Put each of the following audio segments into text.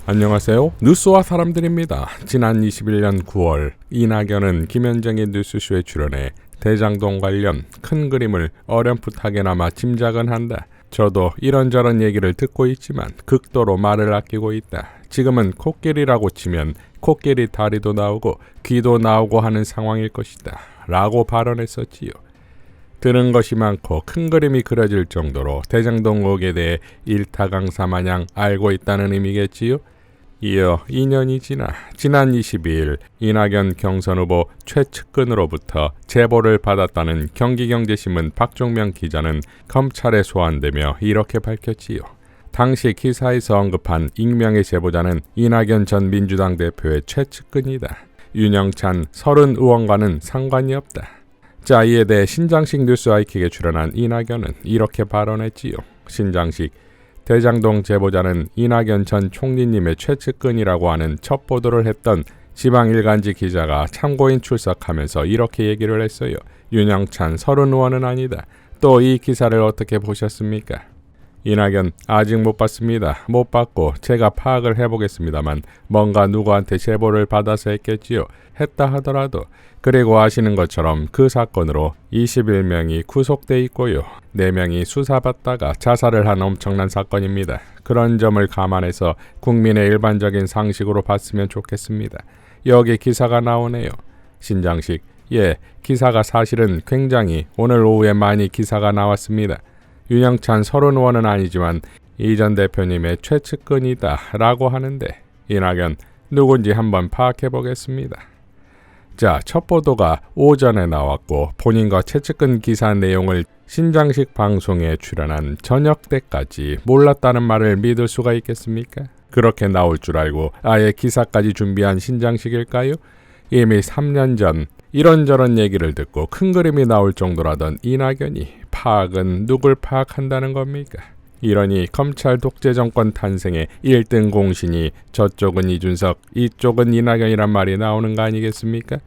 안녕하세요. 뉴스와 사람들입니다. 지난 21년 9월 이낙연은 김현정의 뉴스쇼에 출연해 대장동 관련 큰 그림을 어렴풋하게나마 짐작은 한다. 저도 이런저런 얘기를 듣고 있지만 극도로 말을 아끼고 있다. 지금은 코끼리라고 치면 코끼리 다리도 나오고 귀도 나오고 하는 상황일 것이다. 라고 발언했었지요. 들은 것이 많고 큰 그림이 그려질 정도로 대장동 의혹에 대해 일타강사 마냥 알고 있다는 의미겠지요. 이어 2년이 지나 지난 22일 이낙연 경선 후보 최측근으로부터 제보를 받았다는 경기경제신문 박종명 기자는 검찰에 소환되며 이렇게 밝혔지요. 당시 기사에서 언급한 익명의 제보자는 이낙연 전 민주당 대표의 최측근이다. 윤영찬 30 의원과는 상관이 없다. 자, 이에 대해 신장식 뉴스 아이킥에 출연한 이낙연은 이렇게 발언했지요. 신장식, 대장동 제보자는 이낙연 전 총리님의 최측근이라고 하는 첫 보도를 했던 지방일간지 기자가 참고인 출석하면서 이렇게 얘기를 했어요. 윤영찬 30 의원은 아니다. 또 이 기사를 어떻게 보셨습니까? 이낙연, 아직 못 봤습니다. 못 봤고 제가 파악을 해보겠습니다만 뭔가 누구한테 제보를 받아서 했겠지요. 했다 하더라도. 그리고 아시는 것처럼 그 사건으로 21명이 구속돼 있고요. 4명이 수사받다가 자살을 한 엄청난 사건입니다. 그런 점을 감안해서 국민의 일반적인 상식으로 봤으면 좋겠습니다. 여기 기사가 나오네요. 신장식, 예, 기사가 사실은 굉장히 오늘 오후에 많이 기사가 나왔습니다. 윤영찬 30 의원은 아니지만 이 전 대표님의 최측근이다 라고 하는데 이낙연, 누군지 한번 파악해 보겠습니다. 자, 첫 보도가 오전에 나왔고 본인과 최측근 기사 내용을 신장식 방송에 출연한 저녁 때까지 몰랐다는 말을 믿을 수가 있겠습니까? 그렇게 나올 줄 알고 아예 기사까지 준비한 신장식일까요? 이미 3년 전 이런저런 얘기를 듣고 큰 그림이 나올 정도라던 이낙연이 파악은 누굴 파악한다는 겁니까? 이러니 검찰 독재 정권 탄생의 1등 공신이 저쪽은 이준석, 이쪽은 이낙연이란 말이 나오는 거 아니겠습니까?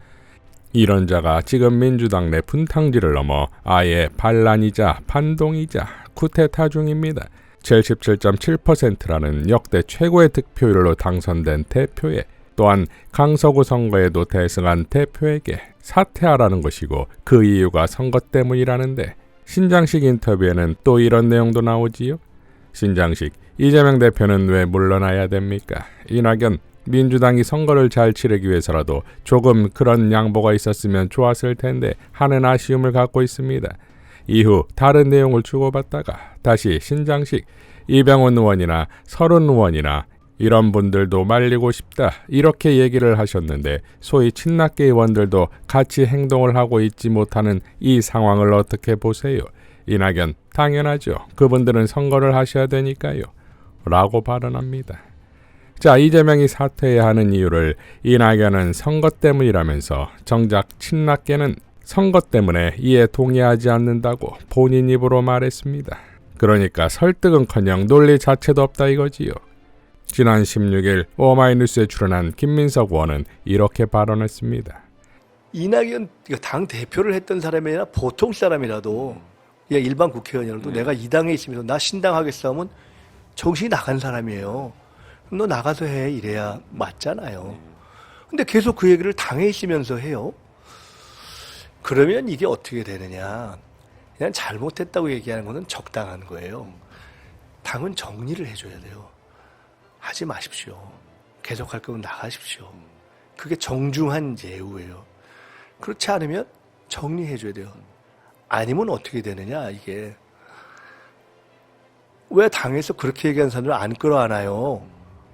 이런 자가 지금 민주당 내 분탕질을 넘어 아예 반란이자 반동이자 쿠데타 중입니다. 77.7%라는 역대 최고의 득표율로 당선된 대표에 또한 강서구 선거에도 대승한 대표에게 사퇴하라는 것이고 그 이유가 선거 때문이라는데 신장식 인터뷰에는 또 이런 내용도 나오지요. 신장식, 이재명 대표는 왜 물러나야 됩니까? 이낙연, 민주당이 선거를 잘 치르기 위해서라도 조금 그런 양보가 있었으면 좋았을 텐데 하는 아쉬움을 갖고 있습니다. 이후 다른 내용을 주고받다가 다시 신장식, 이병헌 의원이나 30 의원이나 이런 분들도 말리고 싶다 이렇게 얘기를 하셨는데 소위 친낙계 의원들도 같이 행동을 하고 있지 못하는 이 상황을 어떻게 보세요? 이낙연, 당연하죠. 그분들은 선거를 하셔야 되니까요. 라고 발언합니다. 자, 이재명이 사퇴해야 하는 이유를 이낙연은 선거 때문이라면서 정작 친낙계는 선거 때문에 이에 동의하지 않는다고 본인 입으로 말했습니다. 그러니까 설득은커녕 논리 자체도 없다 이거지요. 지난 16일 오마이뉴스에 출연한 김민석 의원은 이렇게 발언했습니다. 이낙연 당 대표를 했던 사람이 아니라 보통 사람이라도 일반 국회의원이라도 내가 이 당에 있으면서 나 신당하겠어 하면 정신이 나간 사람이에요. 그럼 너 나가서 해 이래야 맞잖아요. 근데 계속 그 얘기를 당에 있으면서 해요. 그러면 이게 어떻게 되느냐. 그냥 잘못했다고 얘기하는 것은 적당한 거예요. 당은 정리를 해줘야 돼요. 하지 마십시오. 계속할 거면 나가십시오. 그게 정중한 예우예요. 그렇지 않으면 정리해줘야 돼요. 아니면 어떻게 되느냐 이게. 왜 당에서 그렇게 얘기하는 사람을 안 끌어안아요?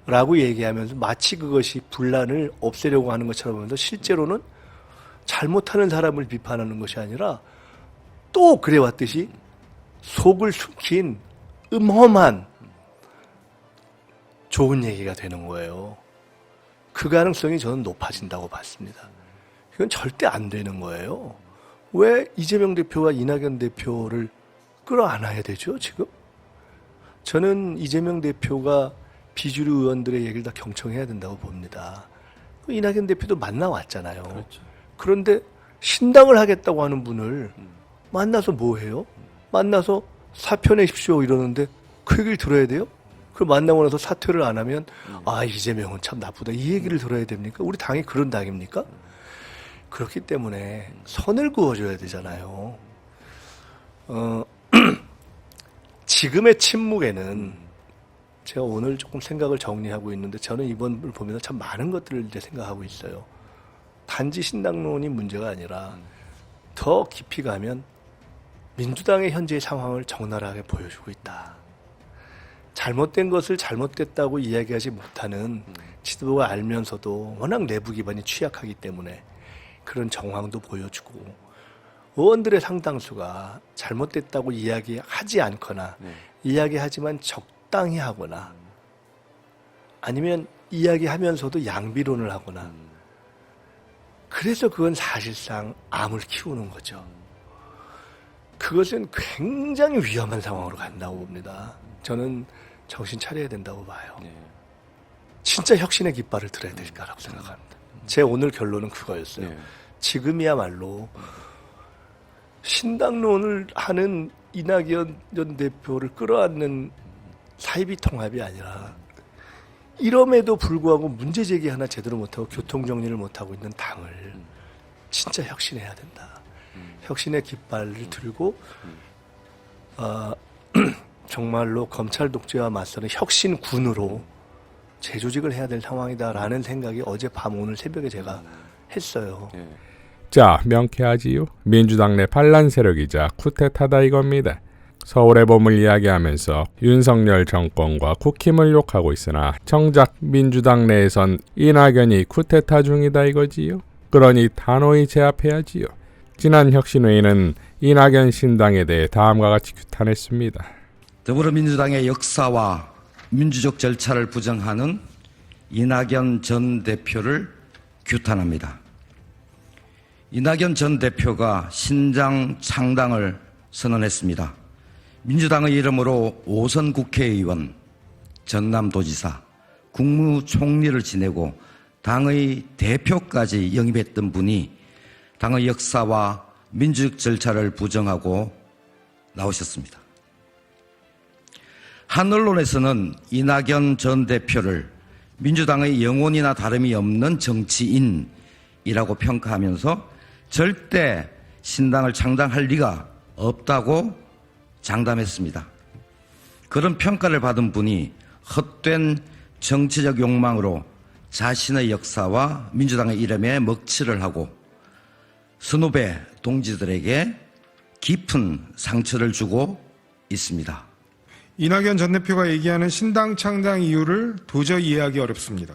라고 얘기하면서 마치 그것이 분란을 없애려고 하는 것처럼 하면서 실제로는 잘못하는 사람을 비판하는 것이 아니라 또 그래왔듯이 속을 숨긴 음험한 좋은 얘기가 되는 거예요. 그 가능성이 저는 높아진다고 봤습니다. 이건 절대 안 되는 거예요. 왜 이재명 대표와 이낙연 대표를 끌어안아야 되죠, 지금? 저는 이재명 대표가 비주류 의원들의 얘기를 다 경청해야 된다고 봅니다. 이낙연 대표도 만나왔잖아요. 그렇죠. 그런데 신당을 하겠다고 하는 분을 만나서 뭐 해요? 만나서 사표 내십시오 이러는데 그 얘기를 들어야 돼요? 그 만나고 나서 사퇴를 안 하면 아 이재명은 참 나쁘다 이 얘기를 들어야 됩니까? 우리 당이 그런 당입니까? 그렇기 때문에 선을 그어줘야 되잖아요. 지금의 침묵에는 제가 오늘 조금 생각을 정리하고 있는데 저는 이번을 보면서 참 많은 것들을 이제 생각하고 있어요. 단지 신당론이 문제가 아니라 더 깊이 가면 민주당의 현재의 상황을 적나라하게 보여주고 있다. 잘못된 것을 잘못됐다고 이야기하지 못하는 지도부가 알면서도 워낙 내부 기반이 취약하기 때문에 그런 정황도 보여주고 의원들의 상당수가 잘못됐다고 이야기하지 않거나 이야기하지만 적당히 하거나 아니면 이야기하면서도 양비론을 하거나 그래서 그건 사실상 암을 키우는 거죠. 그것은 굉장히 위험한 상황으로 간다고 봅니다. 저는 정신 차려야 된다고 봐요. 진짜 혁신의 깃발을 들어야 될 거라고 생각합니다. 제 오늘 결론은 그거였어요. 지금이야말로 신당론을 하는 이낙연 전 대표를 끌어안는 사이비 통합이 아니라 이럼에도 불구하고 문제 제기 하나 제대로 못하고 교통정리를 못하고 있는 당을 진짜 혁신해야 된다. 혁신의 깃발을 들고 정말로 검찰 독재와 맞서는 혁신군으로 재조직을 해야 될 상황이다라는 생각이 어젯밤 오늘 새벽에 제가 했어요. 자, 명쾌하지요. 민주당 내 반란 세력이자 쿠데타다 이겁니다. 서울의 봄을 이야기하면서 윤석열 정권과 국힘을 욕하고 있으나 정작 민주당 내에선 이낙연이 쿠데타 중이다 이거지요. 그러니 단호히 제압해야지요. 지난 혁신회의는 이낙연 신당에 대해 다음과 같이 규탄했습니다. 더불어민주당의 역사와 민주적 절차를 부정하는 이낙연 전 대표를 규탄합니다. 이낙연 전 대표가 신당 창당을 선언했습니다. 민주당의 이름으로 5선 국회의원, 전남도지사, 국무총리를 지내고 당의 대표까지 영입했던 분이 당의 역사와 민주적 절차를 부정하고 나오셨습니다. 한 언론에서는 이낙연 전 대표를 민주당의 영혼이나 다름이 없는 정치인이라고 평가하면서 절대 신당을 창당할 리가 없다고 장담했습니다. 그런 평가를 받은 분이 헛된 정치적 욕망으로 자신의 역사와 민주당의 이름에 먹칠을 하고 선후배 동지들에게 깊은 상처를 주고 있습니다. 이낙연 전 대표가 얘기하는 신당 창당 이유를 도저히 이해하기 어렵습니다.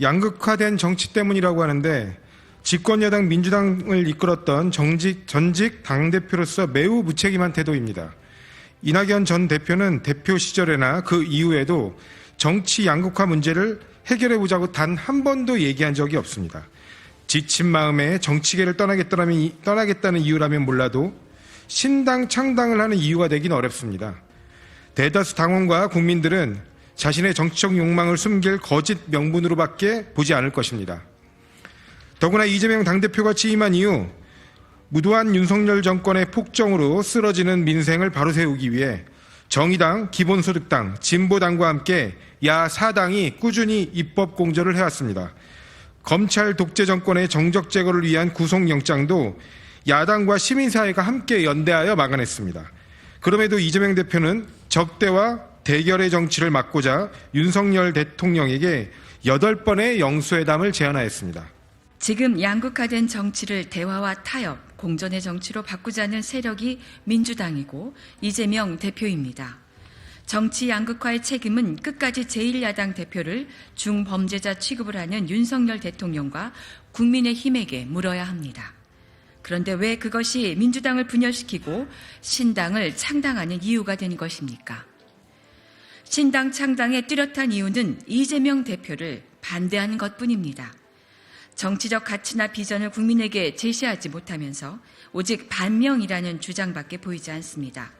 양극화된 정치 때문이라고 하는데 집권여당 민주당을 이끌었던 전직 당대표로서 매우 무책임한 태도입니다. 이낙연 전 대표는 대표 시절에나 그 이후에도 정치 양극화 문제를 해결해보자고 단 한 번도 얘기한 적이 없습니다. 지친 마음에 정치계를 떠나겠다는 이유라면 몰라도 신당 창당을 하는 이유가 되긴 어렵습니다. 대다수 당원과 국민들은 자신의 정치적 욕망을 숨길 거짓 명분으로밖에 보지 않을 것입니다. 더구나 이재명 당대표가 취임한 이후 무도한 윤석열 정권의 폭정으로 쓰러지는 민생을 바로 세우기 위해 정의당, 기본소득당, 진보당과 함께 야4당이 꾸준히 입법 공조를 해왔습니다. 검찰 독재 정권의 정적 제거를 위한 구속영장도 야당과 시민사회가 함께 연대하여 막아냈습니다. 그럼에도 이재명 대표는 적대와 대결의 정치를 막고자 윤석열 대통령에게 8번의 영수회담을 제안하였습니다. 지금 양극화된 정치를 대화와 타협, 공존의 정치로 바꾸자는 세력이 민주당이고 이재명 대표입니다. 정치 양극화의 책임은 끝까지 제1야당 대표를 중범죄자 취급을 하는 윤석열 대통령과 국민의힘에게 물어야 합니다. 그런데 왜 그것이 민주당을 분열시키고 신당을 창당하는 이유가 된 것입니까? 신당 창당의 뚜렷한 이유는 이재명 대표를 반대하는 것뿐입니다. 정치적 가치나 비전을 국민에게 제시하지 못하면서 오직 반명이라는 주장밖에 보이지 않습니다.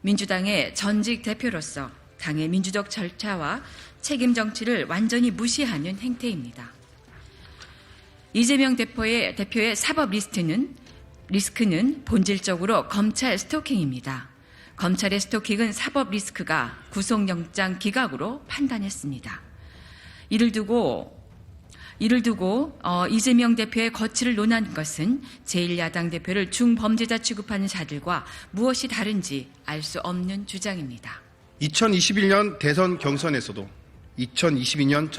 민주당의 전직 대표로서 당의 민주적 절차와 책임 정치를 완전히 무시하는 행태입니다. 이재명 대표의 사법 리스크는 본질적으로 검찰 스토킹입니다. 검찰의 스토킹은 사법 리스크가 구속영장 기각으로 판단했습니다. 이를 두고 이재명 대표의 거취를 논한 것은 제1야당 대표를 중범죄자 취급하는 자들과 무엇이 다른지 알 수 없는 주장입니다. 2021년 대선 경선에서도 2022년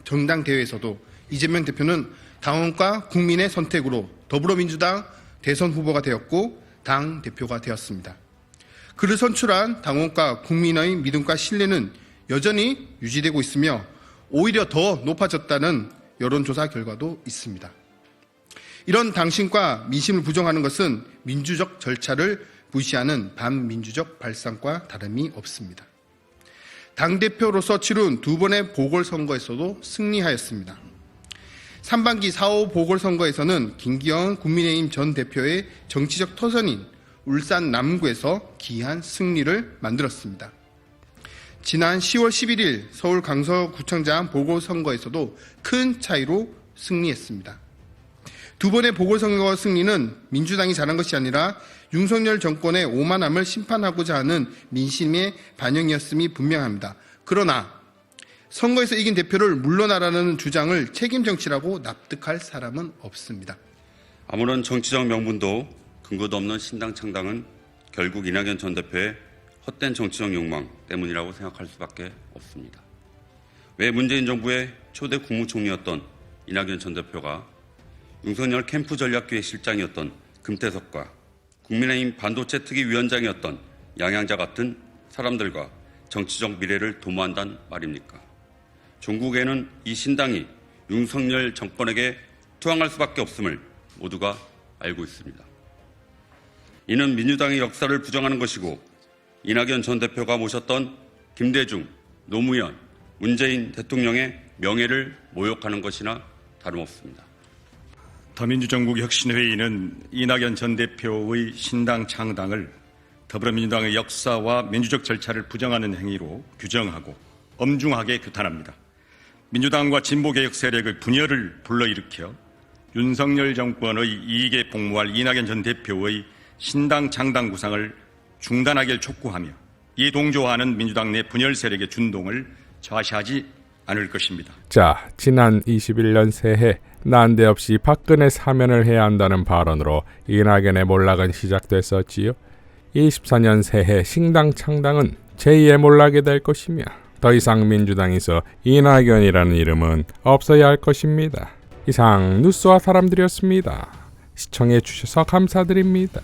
전당대회에서도 이재명 대표는 당원과 국민의 선택으로 더불어민주당 대선 후보가 되었고 당 대표가 되었습니다. 그를 선출한 당원과 국민의 믿음과 신뢰는 여전히 유지되고 있으며 오히려 더 높아졌다는 여론조사 결과도 있습니다. 이런 당신과 민심을 부정하는 것은 민주적 절차를 무시하는 반민주적 발상과 다름이 없습니다. 당대표로서 치룬 두 번의 보궐선거에서도 승리하였습니다. 3반기 4.5 보궐선거에서는 김기현 국민의힘 전 대표의 정치적 터전인 울산 남구에서 기이한 승리를 만들었습니다. 지난 10월 11일 서울 강서구청장 보궐선거에서도 큰 차이로 승리했습니다. 두 번의 보궐선거 승리는 민주당이 잘한 것이 아니라 윤석열 정권의 오만함을 심판하고자 하는 민심의 반영이었음이 분명합니다. 그러나 선거에서 이긴 대표를 물러나라는 주장을 책임 정치라고 납득할 사람은 없습니다. 아무런 정치적 명분도 근거도 없는 신당 창당은 결국 이낙연 전 대표의 헛된 정치적 욕망 때문이라고 생각할 수밖에 없습니다. 왜 문재인 정부의 초대 국무총리였던 이낙연 전 대표가 윤석열 캠프 전략교회 실장이었던 금태섭과 국민의힘 반도체 특위 위원장이었던 양양자 같은 사람들과 정치적 미래를 도모한단 말입니까? 종국에는 이 신당이 윤석열 정권에게 투항할 수밖에 없음을 모두가 알고 있습니다. 이는 민주당의 역사를 부정하는 것이고 이낙연 전 대표가 모셨던 김대중, 노무현, 문재인 대통령의 명예를 모욕하는 것이나 다름없습니다. 더민주정국 혁신회의는 이낙연 전 대표의 신당 창당을 더불어민주당의 역사와 민주적 절차를 부정하는 행위로 규정하고 엄중하게 규탄합니다. 민주당과 진보개혁 세력의 분열을 불러일으켜 윤석열 정권의 이익에 복무할 이낙연 전 대표의 신당 창당 구상을 중단하길 촉구하며 이에 동조하는 민주당 내 분열 세력의 준동을 좌시하지 않을 것입니다. 자, 지난 21년 새해 난데없이 박근혜 사면을 해야 한다는 발언으로 이낙연의 몰락은 시작됐었지요. 24년 새해 신당 창당은 제2의 몰락이 될 것이며 더 이상 민주당에서 이낙연이라는 이름은 없어야 할 것입니다. 이상 뉴스와 사람들이었습니다. 시청해 주셔서 감사드립니다.